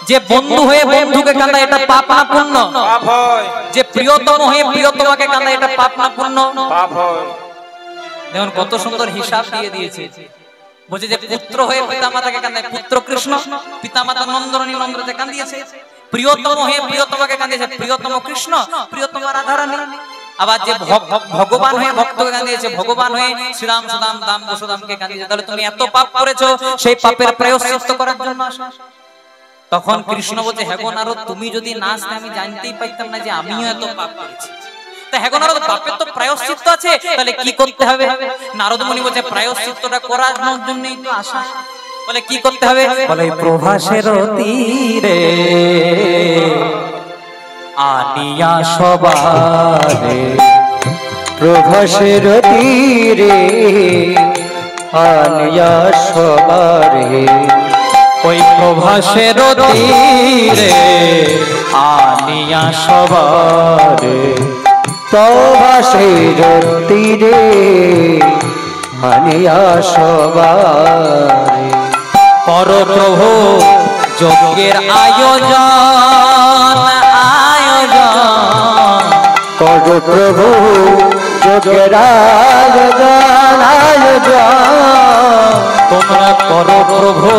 যে বন্ধু হয়ে বন্ধুকে কাঁদায়, এটা পাপ না পুণ্য? পাপ হয়। যে প্রিয়তম হয়ে প্রিয়তমাকে কাঁদায়, এটা পাপ না পুণ্য? পাপ হয়। দেখুন কত সুন্দর হিসাব দিয়ে দিয়েছে। বলছে যে পুত্র হয়ে পিতামাতাকে কাঁদায়, পুত্র কৃষ্ণ, পিতামাতা নন্দরানী নন্দরাতে কাঁদিয়েছে। প্রিয়তম হয়ে প্রিয়তমাকে কাঁদিয়েছে, প্রিয়তম কৃষ্ণ, প্রিয়তমা রাধা রানী। আবার যে ভগবান হয়ে ভক্তকে কাঁদিয়েছে, ভগবান হয়ে শ্রীরাম সুদাম দাম বসুদামকে কাঁদিয়েছে। তাহলে তুমি এত পাপ করেছো, সেই পাপের প্রায়শ্চিত্ত করার জন্য আসো। তখন কৃষ্ণ বলছে হ্যাঁ গো নারদ, তুমি যদি না আসতে আমি জানতেই পাইতাম না যে আমিও এত পাপ করেছি। পাপের তো প্রায়শ্চিত্ত আছে, তাহলে কি করতে হবে? নারদ মুনি বলছে প্রায়শ্চিত্তটা করার জন্যই তো আসা। বলে কি করতে হবে? বলে প্রভাসের তীরে আনিয়া সবারে, প্রভাসের তীরে আনিয়া সবারে, ওই প্রভাসের তীরে আনিয়া সবারে, প্রভাসের তীরে আনিয়া সবারে। পরপ্রভু যজ্ঞের আয়োজন, আয়োজন কর প্রভু যজ্ঞের আয়োজন, আয়োজন তোমরা করো প্রভু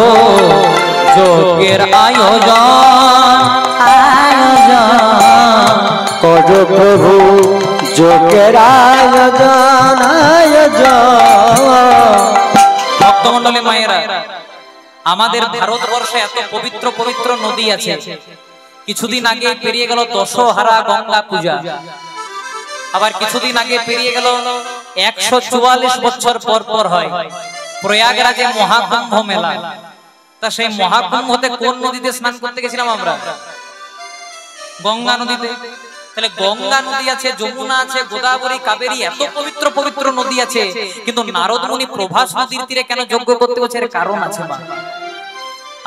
যজ্ঞের আয়োজন আয়োজন করো প্রভু যোগের আয়োজন আয়োজন। ভক্তমণ্ডলী মায়েরা, আমাদের ভারতবর্ষে এত পবিত্র পবিত্র নদী আছে। কিছুদিন আগে পেরিয়ে গেল দশহারা গঙ্গা পূজা, আবার কিছুদিন আগে পেরিয়ে গেল 144 বছর পর পর হয় প্রয়াগরাজে মহাকুম্ভ মেলা। তা সেই মহাকুম্ভতে কোন নদীতে স্নান করতে গেছিলাম আমরা? গঙ্গা নদীতে। তাহলে গঙ্গা নদী আছে, যমুনা আছে, গোদাবরী, কাবেরী, এত পবিত্র পবিত্র নদী আছে, কিন্তু নারদ মুনি প্রভাস নদীর তীরে কেন যজ্ঞ করতে বলছে? এর কারণ আছে মা।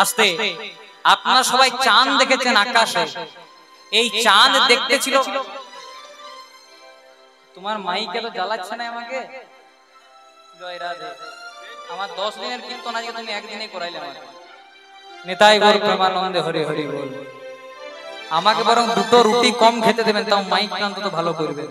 আস্তে, আপনারা সবাই চাঁদ দেখেছেন আকাশে। এই চাঁদ দেখতে ছিল, তোমার মাইকে তো জ্বালাচ্ছে না আমাকে। জয় রাধে। আমার 10 দিনের কীর্তন আজকে তুমি একদিনে করাইলে আমাকে। নিতাই গৌর প্রেমানন্দে হরি হরি বল। আমাকে বরং দুটো রুটি কম খেতে দেবেন, তাও মাইকটা অন্তত ভালো করবে।